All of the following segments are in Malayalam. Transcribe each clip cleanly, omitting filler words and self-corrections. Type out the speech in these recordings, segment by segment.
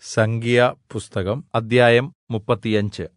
സംഖ്യാപുസ്തകം അദ്ധ്യായം 35.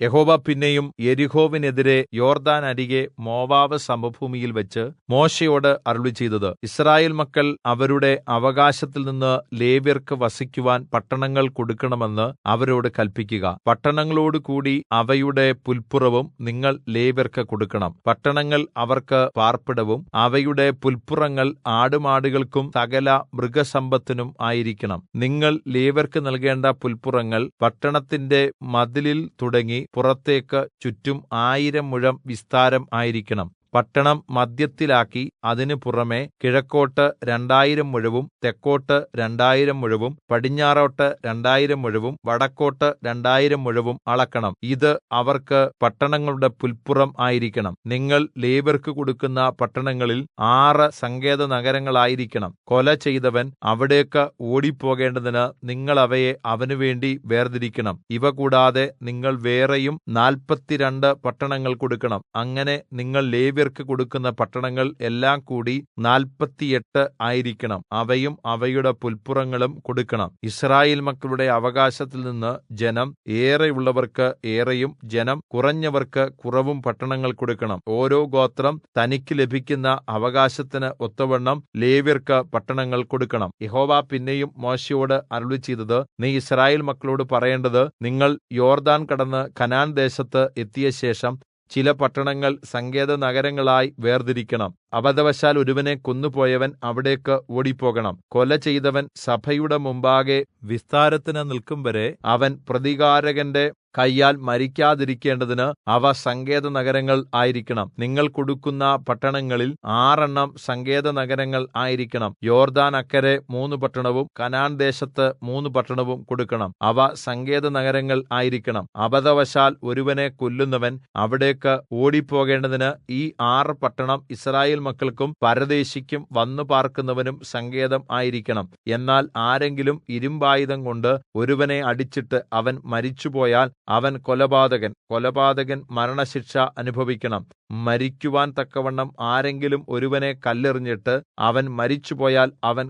യഹോവ പിന്നെയും യെരിഹോവിനെതിരെ യോർദ്ദാനരികെ മോവാബ് സമഭൂമിയിൽ വെച്ച് മോശെയോട് അരുളിച്ചെയ്തത്, യിസ്രായേൽ മക്കൾ അവരുടെ അവകാശത്തിൽനിന്ന് ലേവ്യർക്ക് വസിക്കുവാൻ പട്ടണങ്ങൾ കൊടുക്കണമെന്ന് അവരോട് കല്പിക്കുക. പട്ടണങ്ങളോടുകൂടി അവയുടെ പുല്പുറവും നിങ്ങൾ ലേവ്യർക്ക് കൊടുക്കണം. പട്ടണങ്ങൾ അവർക്ക് പാർപ്പിടവും അവയുടെ പുല്പുറങ്ങൾ ആടുമാടുകൾക്കും സകല മൃഗസമ്പത്തിനും ആയിരിക്കണം. നിങ്ങൾ ലേവ്യർക്ക് നൽകേണ്ട പുല്പുറങ്ങൾ പട്ടണത്തിന്റെ മതിലിൽ തുടങ്ങി പുറത്തേക്ക് ചുറ്റും 1000 മുഴം വിസ്താരം ആയിരിക്കണം. പട്ടണം മദ്ധ്യത്തിലാക്കി അതിന് പുറമെ കിഴക്കോട്ട് 2000 മുഴവും തെക്കോട്ട് 2000 മുഴവും പടിഞ്ഞാറോട്ട് 2000 മുഴവും വടക്കോട്ട് 2000 മുഴവും അളക്കണം. ഇത് അവർക്ക് പട്ടണങ്ങളുടെ പുല്പുറം ആയിരിക്കണം. നിങ്ങൾ ലേവ്യർക്ക് കൊടുക്കുന്ന പട്ടണങ്ങളിൽ 6 സങ്കേതനഗരങ്ങളായിരിക്കണം. കൊല ചെയ്തവൻ അവിടേക്ക് ഓടിപ്പോകേണ്ടതിന് നിങ്ങൾ അവയെ അവനുവേണ്ടി വേർതിരിക്കണം. ഇവ കൂടാതെ നിങ്ങൾ വേറെയും 42 പട്ടണങ്ങൾ കൊടുക്കണം. അങ്ങനെ നിങ്ങൾ ലേവ്യർക്ക് കൊടുക്കുന്ന പട്ടണങ്ങൾ എല്ലാം കൂടി 48 ആയിരിക്കണം. അവയും അവയുടെ പുല്പുറങ്ങളും കൊടുക്കണം. യിസ്രായേൽ മക്കളുടെ അവകാശത്തിൽ നിന്ന് ജനം ഏറെയുള്ളവർക്ക് ഏറെയും ജനം കുറഞ്ഞവർക്ക് കുറവും പട്ടണങ്ങൾ കൊടുക്കണം. ഓരോ ഗോത്രം തനിക്ക് ലഭിക്കുന്ന അവകാശത്തിന് ഒത്തവണ്ണം ലേവ്യർക്ക് പട്ടണങ്ങൾ കൊടുക്കണം. യഹോവ പിന്നെയും മോശെയോട് അരുളിച്ചെയ്തത്, നീ യിസ്രായേൽ മക്കളോട് പറയേണ്ടത്, നിങ്ങൾ യോർദ്ദാൻ കടന്ന് കനാൻ ദേശത്ത് എത്തിയ ശേഷം ചില പട്ടണങ്ങൾ സങ്കേതനഗരങ്ങളായി വേർതിരിക്കണം. അബദ്ധവശാൽ ഒരുവനെ കൊന്നുപോയവൻ അവിടേക്ക് ഓടിപ്പോകണം. കൊല ചെയ്തവൻ സഭയുടെ മുമ്പാകെ വിസ്താരത്തിന് നിൽക്കുംവരെ അവൻ പ്രതികാരകന്റെ കയ്യാൽ മരിക്കാതിരിക്കേണ്ടതിന് അവ സങ്കേതനഗരങ്ങൾ ആയിരിക്കണം. നിങ്ങൾ കൊടുക്കുന്ന പട്ടണങ്ങളിൽ 6 സങ്കേതനഗരങ്ങൾ ആയിരിക്കണം. യോർദ്ദാൻ അക്കരെ 3 പട്ടണവും കനാൻ ദേശത്ത് 3 പട്ടണവും കൊടുക്കണം. അവ സങ്കേതനഗരങ്ങൾ ആയിരിക്കണം. അബദ്ധവശാൽ ഒരുവനെ കൊല്ലുന്നവൻ അവിടേക്ക് ഓടിപ്പോകേണ്ടതിന് ഈ 6 പട്ടണം യിസ്രായേൽ മക്കൾക്കും പരദേശിക്കും വന്നു പാർക്കുന്നവനും സങ്കേതം ആയിരിക്കണം. എന്നാൽ ആരെങ്കിലും ഇരുമ്പായുധം കൊണ്ട് ഒരുവനെ അടിച്ചിട്ട് അവൻ മരിച്ചുപോയാൽ അവൻ കൊലപാതകൻ മരണശിക്ഷ അനുഭവിക്കണം. മരിക്കുവാൻ തക്കവണ്ണം ആരെങ്കിലും ഒരുവനെ കല്ലെറിഞ്ഞിട്ട് അവൻ മരിച്ചുപോയാൽ അവൻ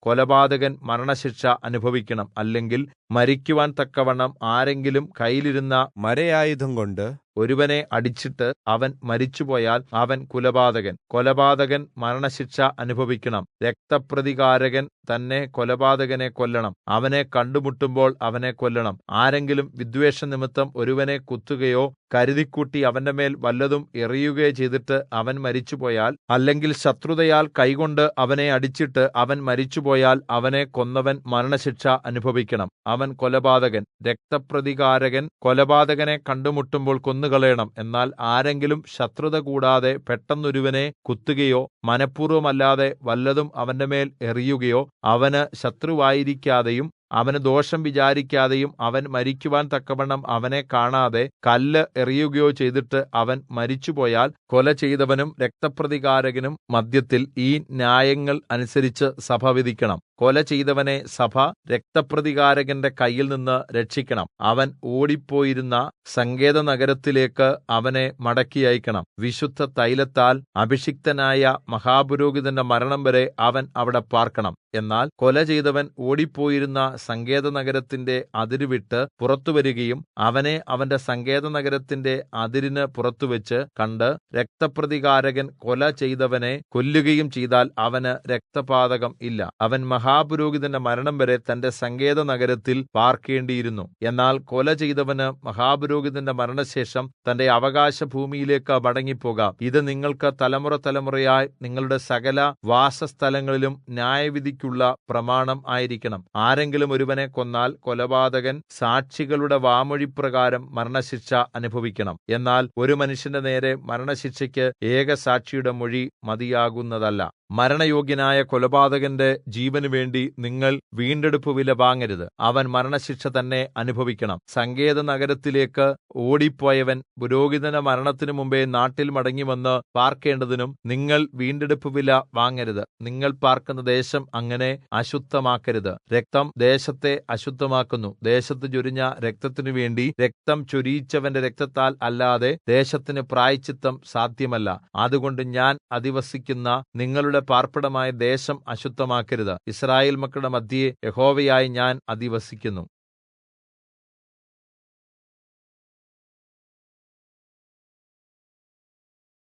കൊലപാതകൻ മരണശിക്ഷ അനുഭവിക്കണം. അല്ലെങ്കിൽ മരിക്കുവാൻ തക്കവണ്ണം ആരെങ്കിലും കയ്യിലിരുന്ന മരയായുധം കൊണ്ട് ഒരുവനെ അടിച്ചിട്ട് അവൻ മരിച്ചുപോയാൽ അവൻ കൊലപാതകൻ മരണശിക്ഷ അനുഭവിക്കണം. രക്തപ്രതികാരകൻ തന്നെ കൊലപാതകനെ കൊല്ലണം. അവനെ കണ്ടുമുട്ടുമ്പോൾ അവനെ കൊല്ലണം. ആരെങ്കിലും വിദ്വേഷനിമിത്തം ഒരുവനെ കുത്തുകയോ കരുതിക്കൂട്ടി അവന്റെ മേൽ വല്ലതും എറിയുകയോ ചെയ്തിട്ട് അവൻ മരിച്ചുപോയാൽ, അല്ലെങ്കിൽ ശത്രുതയാൽ കൈകൊണ്ട് അവനെ അടിച്ചിട്ട് അവൻ മരിച്ചുപോയാൽ അവനെ കൊന്നവൻ മരണശിക്ഷ അനുഭവിക്കണം. അവൻ കൊലപാതകൻ. രക്തപ്രതികാരകൻ കൊലപാതകനെ കണ്ടുമുട്ടുമ്പോൾ കൊന്നുകളയണം. എന്നാൽ ആരെങ്കിലും ശത്രുത കൂടാതെ പെട്ടെന്നൊരുവനെ കുത്തുകയോ മനഃപൂർവ്വമല്ലാതെ വല്ലതും അവന്റെ മേൽ എറിയുകയോ അവന് ശത്രുവായിരിക്കാതെയും അവന് ദോഷം വിചാരിക്കാതെയും അവൻ മരിക്കുവാൻ തക്കവണ്ണം അവനെ കാണാതെ കല്ല് എറിയുകയോ ചെയ്തിട്ട് അവൻ മരിച്ചുപോയാൽ, കൊല ചെയ്തവനും രക്തപ്രതികാരകനും മദ്ധ്യത്തിൽ ഈ ന്യായങ്ങൾ അനുസരിച്ച് സഭ വിധിക്കണം. കൊല ചെയ്തവനെ സഭ രക്തപ്രതികാരകന്റെ കയ്യിൽ നിന്ന് രക്ഷിക്കണം. അവൻ ഓടിപ്പോയിരുന്ന സങ്കേതനഗരത്തിലേക്ക് അവനെ മടക്കി അയക്കണം. വിശുദ്ധ തൈലത്താൽ അഭിഷിക്തനായ മഹാപുരോഹിതന്റെ മരണം വരെ അവൻ അവിടെ പാർക്കണം. എന്നാൽ കൊല ചെയ്തവൻ ഓടിപ്പോയിരുന്ന സങ്കേതനഗരത്തിന്റെ അതിരുവിട്ട് പുറത്തുവരികയും അവനെ അവന്റെ സങ്കേതനഗരത്തിന്റെ അതിരിന് പുറത്തുവച്ച് കണ്ട് രക്തപ്രതികാരകൻ കൊല ചെയ്തവനെ കൊല്ലുകയും ചെയ്താൽ അവന് രക്തപാതകം ഇല്ല. അവൻ മഹാപുരോഹിതന്റെ മരണം വരെ തന്റെ സങ്കേതനഗരത്തിൽ പാർക്കേണ്ടിയിരുന്നു. എന്നാൽ കൊല ചെയ്തവന് മഹാപുരോഹിതന്റെ മരണശേഷം തന്റെ അവകാശ ഭൂമിയിലേക്ക് മടങ്ങിപ്പോകാം. ഇത് നിങ്ങൾക്ക് തലമുറ തലമുറയായി നിങ്ങളുടെ സകല വാസസ്ഥലങ്ങളിലും ന്യായവിധിക്കുള്ള പ്രമാണം ആയിരിക്കണം. ആരെങ്കിലും ഒരുവനെ കൊന്നാൽ കൊലപാതകൻ സാക്ഷികളുടെ വാമൊഴിപ്രകാരം മരണശിക്ഷ അനുഭവിക്കണം. എന്നാൽ ഒരു മനുഷ്യന്റെ നേരെ മരണശിക്ഷയ്ക്ക് ഏകസാക്ഷിയുടെ മൊഴി മതിയാകുന്നതല്ല. മരണയോഗ്യനായ കൊലപാതകന്റെ ജീവന് വേണ്ടി നിങ്ങൾ വീണ്ടെടുപ്പ് വില വാങ്ങരുത്. അവൻ മരണശിക്ഷ തന്നെ അനുഭവിക്കണം. സങ്കേതനഗരത്തിലേക്ക് ഓടിപ്പോയവൻ പുരോഹിതന്റെ മരണത്തിനു മുമ്പേ നാട്ടിൽ മടങ്ങിവന്ന് പാർക്കേണ്ടതിനും നിങ്ങൾ വീണ്ടെടുപ്പ് വില വാങ്ങരുത്. നിങ്ങൾ പാർക്കുന്ന ദേശം അങ്ങനെ അശുദ്ധമാക്കരുത്. രക്തം ദേശത്തെ അശുദ്ധമാക്കുന്നു. ദേശത്ത് ചൊരിഞ്ഞ രക്തത്തിനു വേണ്ടി രക്തം ചൊരിയിച്ചവന്റെ രക്തത്താൽ അല്ലാതെ ദേശത്തിന് പ്രായശ്ചിത്തം സാധ്യമല്ല. അതുകൊണ്ട് ഞാൻ അധിവസിക്കുന്ന നിങ്ങളുടെ പാർപ്പിടമായ ദേശം അശുദ്ധമാക്കരുത്. യിസ്രായേൽ മക്കളുടെ മദ്ധ്യേ യഹോവയായ ഞാൻ അധിവസിക്കുന്നു.